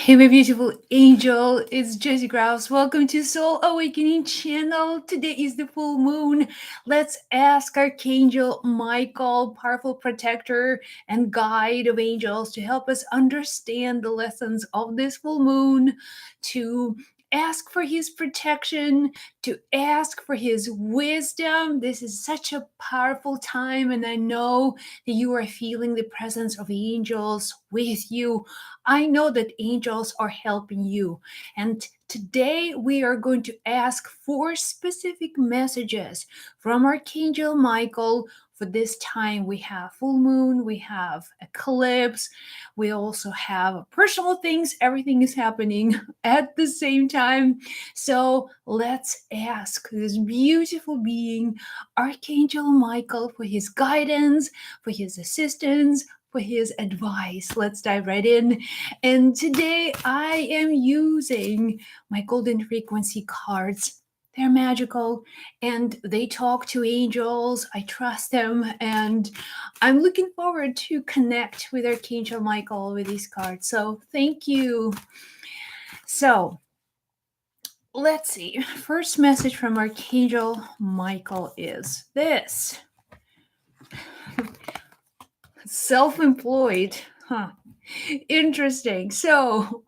Hey, my beautiful angel, it's Jessie Grouse. Welcome to Soul Awakening channel. Today is the full moon. Let's ask Archangel Michael, powerful protector and guide of angels, to help us understand the lessons of this full moon, to ask for his protection, to ask for his wisdom. This is such a powerful time, and I know that you are feeling the presence of angels with you. I know that angels are helping you. And today we are going to ask for specific messages from Archangel Michael. For this time, we have full moon, we have eclipse, we also have personal things. Everything is happening at the same time. So let's ask this beautiful being, Archangel Michael, for his guidance, for his assistance, for his advice. Let's dive right in. And today I am using my golden frequency cards. They're magical and they talk to angels. I trust them, and I'm looking forward to connect with Archangel Michael with these cards. So thank you. So let's see. First message from Archangel Michael is this. Self-employed. Huh. Interesting. So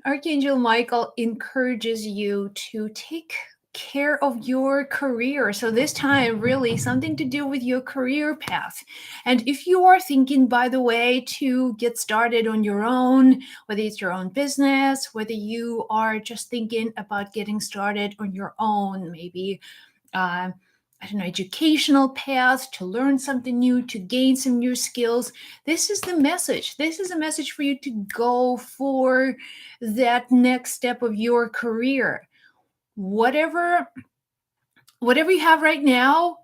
Archangel Michael encourages you to take care of your career. So this time, really something to do with your career path. And if you are thinking, by the way, to get started on your own, whether it's your own business, whether you are just thinking about getting started on your own, maybe I don't know, educational path, to learn something new, to gain some new skills. This is the message. This is a message for you to go for that next step of your career. Whatever you have right now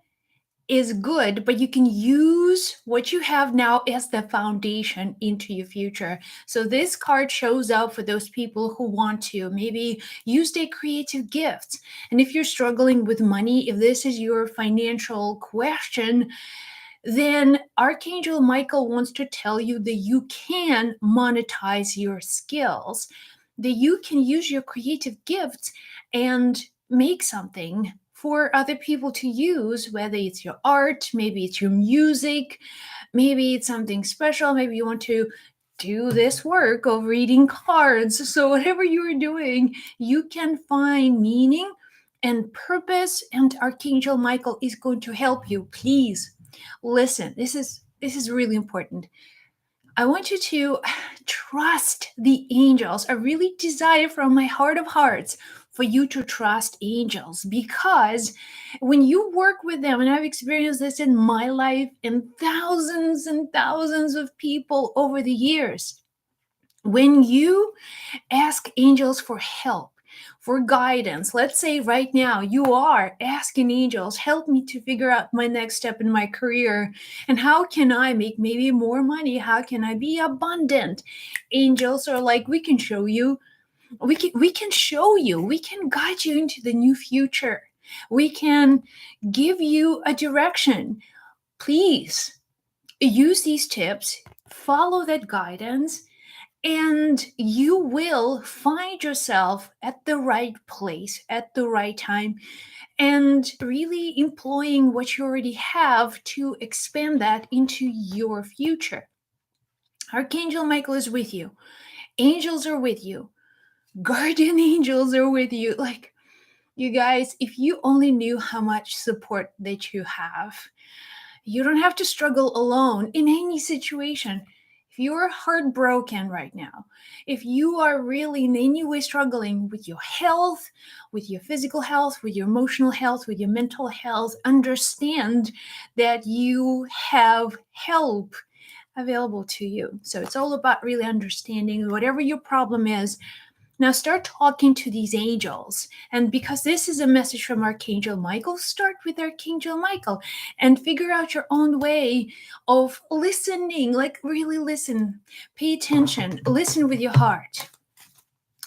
is good, but you can use what you have now as the foundation into your future. So this card shows up for those people who want to maybe use their creative gifts. And if you're struggling with money, if this is your financial question, then Archangel Michael wants to tell you that you can monetize your skills, that you can use your creative gifts and make something for other people to use, whether it's your art, maybe it's your music, maybe it's something special, maybe you want to do this work of reading cards. So, whatever you're doing, you can find meaning and purpose, and Archangel Michael is going to help you. Please listen. This is really important. I want you to trust the angels. I really desire from my heart of hearts for you to trust angels, because when you work with them, and I've experienced this in my life and thousands of people over the years, when you ask angels for help, for guidance. Let's say right now you are asking angels, help me to figure out my next step in my career. And how can I make maybe more money? How can I be abundant? Angels are like, we can show you. We can show you. We can guide you into the new future. We can give you a direction. Please use these tips, follow that guidance, and you will find yourself at the right place at the right time, and really employing what you already have to expand that into your future. Archangel Michael is with you. Angels are with you. Guardian angels are with you. Like, you guys, if you only knew how much support that you have, you don't have to struggle alone in any situation. If you're heartbroken right now, if you are really in any way struggling with your health, with your physical health, with your emotional health, with your mental health, understand that you have help available to you. So it's all about really understanding whatever your problem is. Now start talking to these angels. And because this is a message from Archangel Michael, start with Archangel Michael and figure out your own way of listening. Like, really listen, pay attention, listen with your heart.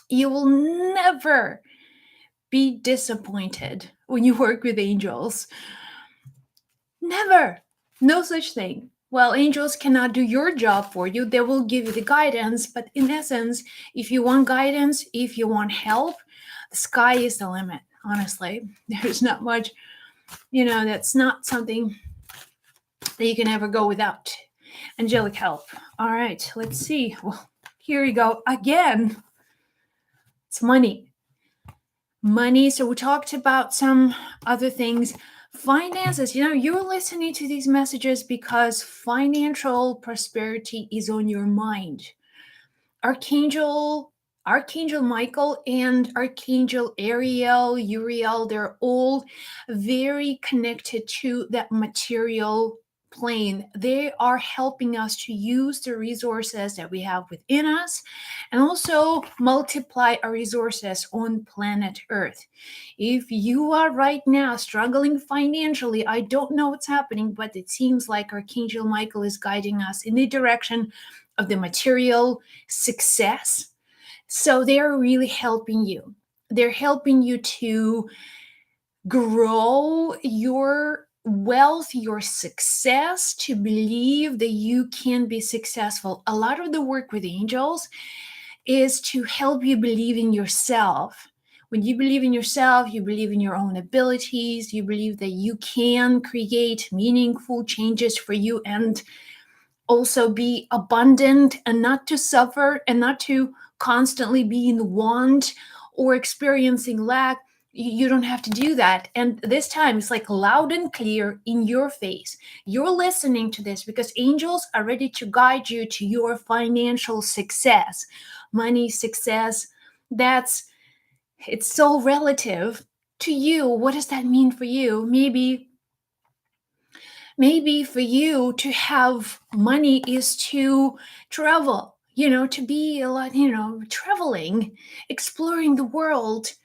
You will never be disappointed when you work with angels. Never. No such thing. Well, angels cannot do your job for you. They will give you the guidance, but in essence, if you want guidance, if you want help, the sky is the limit. Honestly, there's not much, that's not something that you can ever go without. Angelic help. All right, let's see. Well, here you go again. It's money. Money. So we talked about some other things. Finances. You're listening to these messages because financial prosperity is on your mind. Archangel Michael and Archangel Uriel, they're all very connected to that material plane. They are helping us to use the resources that we have within us and also multiply our resources on planet Earth. If you are right now struggling financially, I don't know what's happening, but it seems like Archangel Michael is guiding us in the direction of the material success. So they're really helping you. They're helping you to grow your wealth, your success, to believe that you can be successful. A lot of the work with angels is to help you believe in yourself. When you believe in yourself, you believe in your own abilities, you believe that you can create meaningful changes for you and also be abundant and not to suffer and not to constantly be in want or experiencing lack. You don't have to do that. And this time it's like loud and clear in your face. You're listening to this because angels are ready to guide you to your financial success. Money, success, it's so relative to you. What does that mean for you? Maybe for you to have money is to travel, to be a lot, traveling, exploring the world.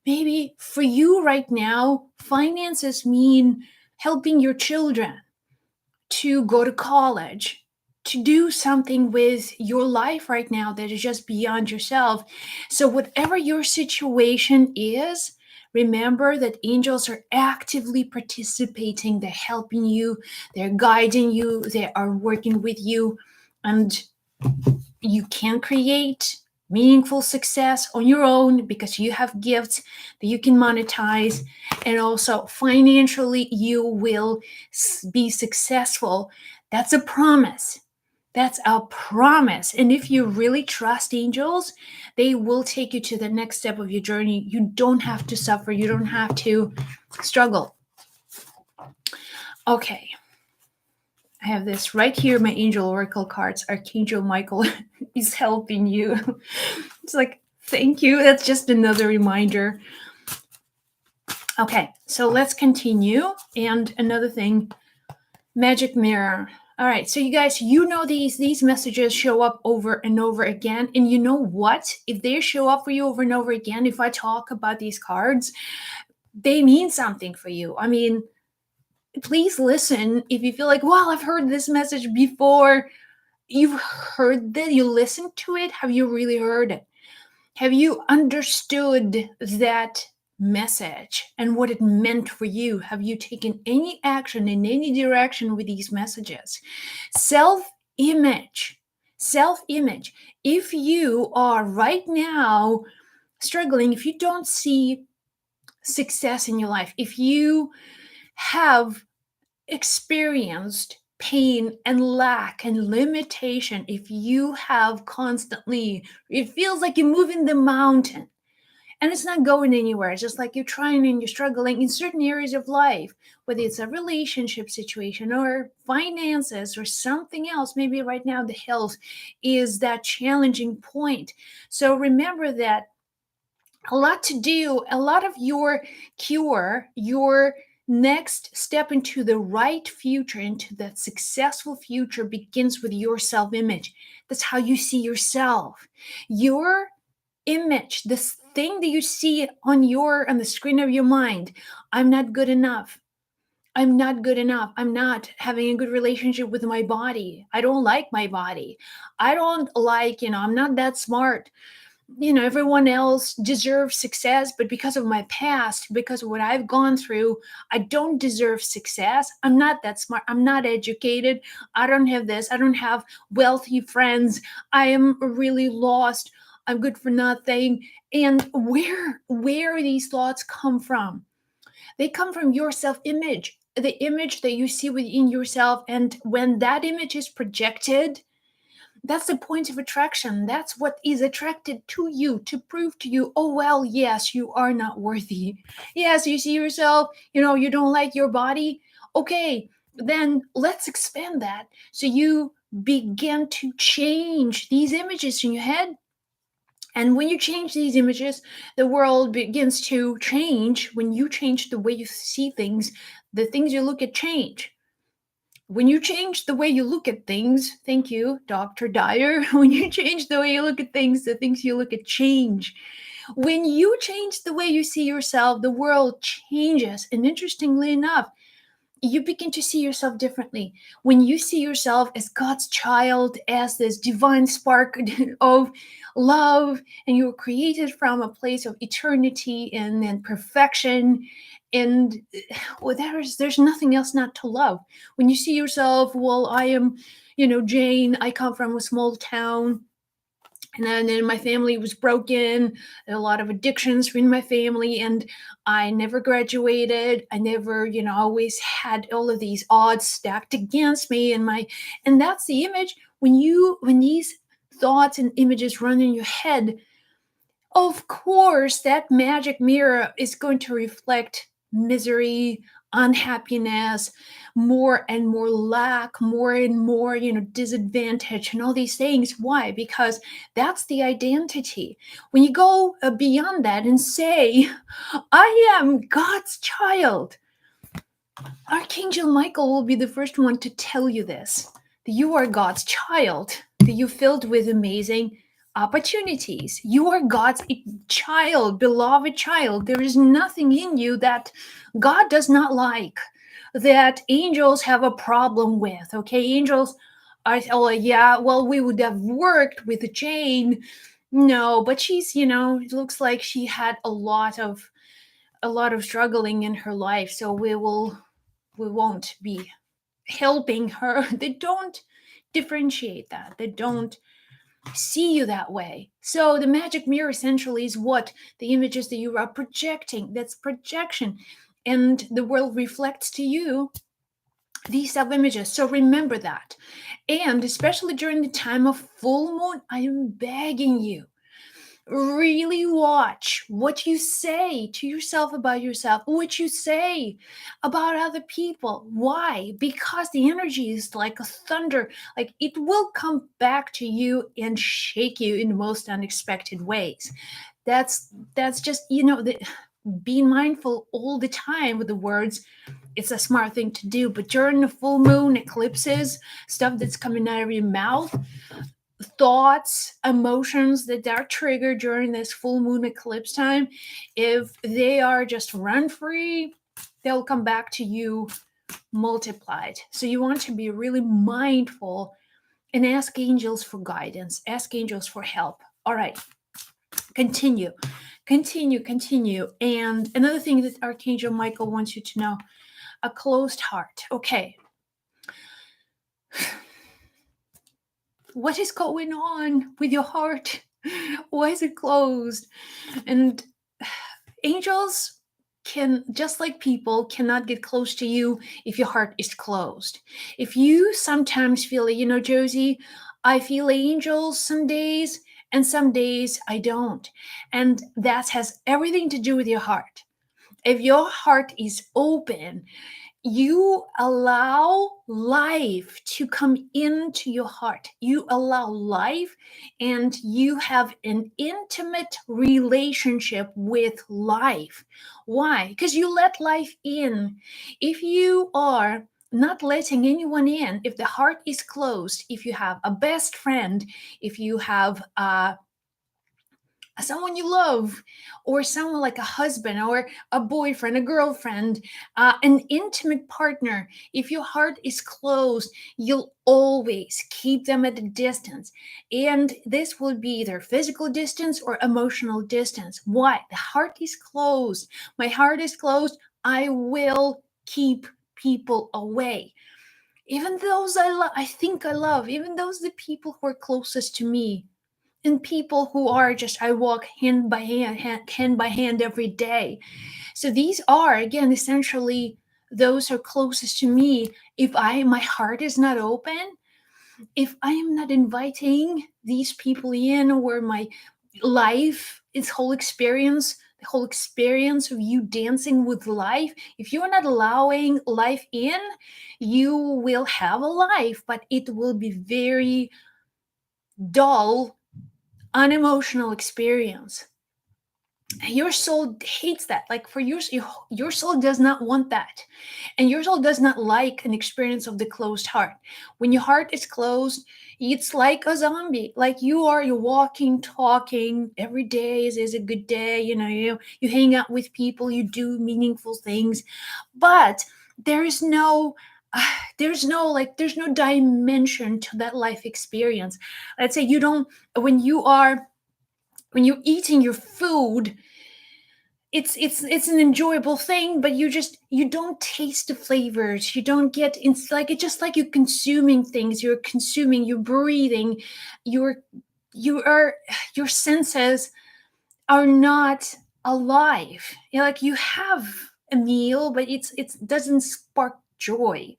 Maybe for you right now, finances mean helping your children to go to college, to do something with your life right now that is just beyond yourself. So, whatever your situation is, remember that angels are actively participating. They're helping you, they're guiding you, they are working with you, and you can create meaningful success on your own because you have gifts that you can monetize, and also financially you will be successful. That's a promise. That's a promise. And if you really trust angels, they will take you to the next step of your journey. You don't have to suffer, you don't have to struggle. Okay, I have this right here, my angel oracle cards. Archangel Michael is helping you. It's like, thank you. That's just another reminder. Okay, so let's continue. And another thing, magic mirror. All right, so you guys, these messages show up over and over again. And you know what? If they show up for you over and over again, if I talk about these cards, they mean something for you. I mean, please listen. If you feel like, well, I've heard this message before, you've heard that, you listened to it, have you really heard it? Have you understood that message and what it meant for you? Have you taken any action in any direction with these messages? Self-image. Self-image. If you are right now struggling, if you don't see success in your life, if you have experienced pain and lack and limitation, if you have constantly, it feels like you're moving the mountain and it's not going anywhere. It's just like you're trying and you're struggling in certain areas of life, whether it's a relationship situation or finances or something else. Maybe right now the health is that challenging point. So remember that a lot to do, a lot of your cure, your next step into the right future, into that successful future, begins with your self-image. That's how you see yourself. Your image, this thing that you see on the screen of your mind. I'm not good enough. I'm not good enough. I'm not having a good relationship with my body. I don't like my body. I don't like, I'm not that smart. everyone else deserves success, but because of my past, because of what I've gone through, I don't deserve success. I'm not that smart. I'm not educated. I don't have this. I don't have wealthy friends. I am really lost. I'm good for nothing. And where these thoughts come from? They come from your self-image, the image that you see within yourself. And when that image is projected, that's the point of attraction. That's what is attracted to you to prove to you, oh, well, yes, you are not worthy. Yes, you see yourself, you don't like your body. Okay, then let's expand that. So you begin to change these images in your head. And when you change these images, the world begins to change. When you change the way you see things, the things you look at change. When you change the way you look at things, thank you, Dr. Dyer. When you change the way you look at things, the things you look at change. When you change the way you see yourself, the world changes. And interestingly enough, you begin to see yourself differently. When you see yourself as God's child, as this divine spark of love, and you were created from a place of eternity and perfection, and well, there's nothing else not to love. When you see yourself, well, I am, Jane, I come from a small town, and then my family was broken, a lot of addictions in my family, and I never graduated. I never, always had all of these odds stacked against me, and that's the image. When these thoughts and images run in your head, of course, that magic mirror is going to reflect misery, unhappiness, more and more lack, more and more, disadvantage, and all these things. Why? Because that's the identity. When you go beyond that and say, I am God's child, Archangel Michael will be the first one to tell you this, that you are God's child, that you're filled with amazing opportunities. You are God's child, beloved child. There is nothing in you that God does not like, that angels have a problem with. Okay, angels are, oh, yeah, well, we would have worked with Jane. No, but she's, it looks like she had a lot of struggling in her life, so we won't be helping her. They don't differentiate that. They don't see you that way. So the magic mirror essentially is what the images that you are projecting. That's projection. And the world reflects to you these self images. So remember that. And especially during the time of full moon, I am begging you, really watch what you say to yourself about yourself, what you say about other people. Why? Because the energy is like a thunder, like it will come back to you and shake you in the most unexpected ways. That's just, being mindful all the time with the words. It's a smart thing to do, but during the full moon eclipses, stuff that's coming out of your mouth, thoughts, emotions that are triggered during this full moon eclipse time, if they are just run free, they'll come back to you multiplied. So you want to be really mindful and ask angels for guidance, ask angels for help. All right, continue, continue, continue. And another thing that Archangel Michael wants you to know, a closed heart. Okay, what is going on with your heart? Why is it closed? And angels can, just like people, cannot get close to you if your heart is closed. If you sometimes feel it, Josie, I feel angels some days, and some days I don't. And that has everything to do with your heart. If your heart is open, you allow life to come into your heart. You allow life, and you have an intimate relationship with life. Why? Because you let life in. If you are not letting anyone in, if the heart is closed, if you have a best friend, if you have someone you love, or someone like a husband or a boyfriend, a girlfriend, an intimate partner. If your heart is closed, you'll always keep them at a distance. And this will be either physical distance or emotional distance. Why? The heart is closed. My heart is closed. I will keep people away. Even those I think I love, even those the people who are closest to me, and people who are just I walk hand by hand every day. So these are again essentially those who are closest to me. If I my heart is not open, if I am not inviting these people in, or my life, its whole experience, the whole experience of you dancing with life, if you're not allowing life in, you will have a life, but it will be very dull, unemotional experience. Your soul hates that. Like for your soul does not want that, and your soul does not like an experience of the closed heart. When your heart is closed, it's like a zombie. Like you're walking, talking every day is a good day. You hang out with people, you do meaningful things, but there is no there's no dimension to that life experience. Let's say you don't when you are when you're eating your food, it's an enjoyable thing, but you don't taste the flavors, you don't get, it's like it's just like you're consuming things, you're breathing, you're you are your senses are not alive. Like you have a meal, but it doesn't spark joy.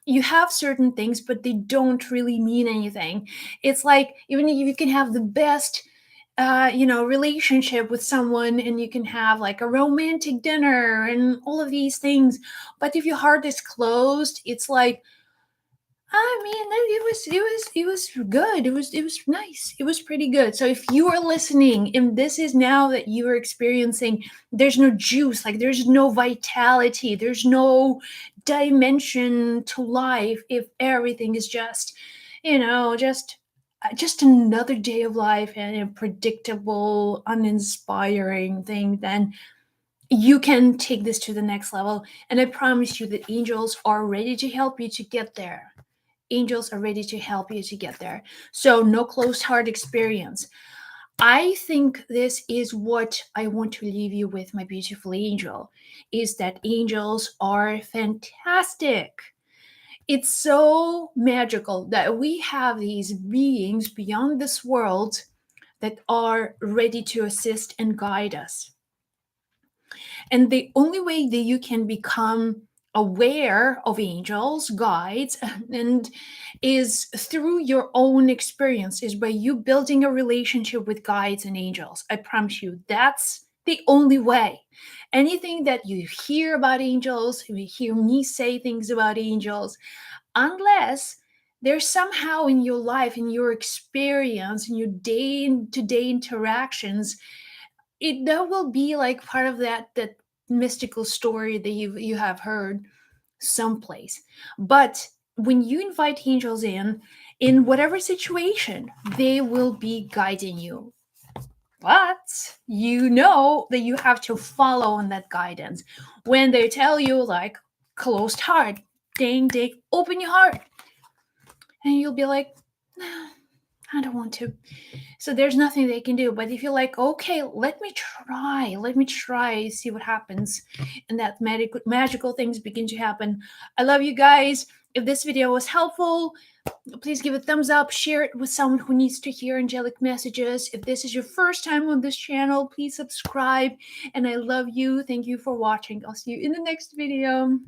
You have certain things, but they don't really mean anything. It's like even if you can have the best relationship with someone, and you can have like a romantic dinner and all of these things, but if your heart is closed, it's like, I mean, it was good. It was nice. It was pretty good. So if you are listening, and this is now that you are experiencing, there's no juice, like there's no vitality, there's no dimension to life. If everything is just, just another day of life and a predictable, uninspiring thing, then you can take this to the next level. And I promise you that angels are ready to help you to get there. Angels are ready to help you to get there. So no closed heart experience. I think this is what I want to leave you with, my beautiful angel, is that angels are fantastic. It's so magical that we have these beings beyond this world that are ready to assist and guide us. And the only way that you can become aware of angels, guides, and is through your own experience, is by you building a relationship with guides and angels. I promise you, that's the only way. Anything that you hear about angels, you hear me say things about angels, unless there's somehow in your life, in your experience, in your day-to-day interactions, that will be like part of that mystical story that you have heard someplace. But when you invite angels in whatever situation, they will be guiding you. But you know that you have to follow on that guidance. When they tell you like closed heart, ding ding, open your heart, and you'll be like, "Nah, I don't want to." So there's nothing they can do. But if you're like, okay, let me try, see what happens, and that magical things begin to happen. I love you guys. If this video was helpful, please give it a thumbs up, share it with someone who needs to hear angelic messages. If this is your first time on this channel, please subscribe. And I love you. Thank you for watching. I'll see you in the next video.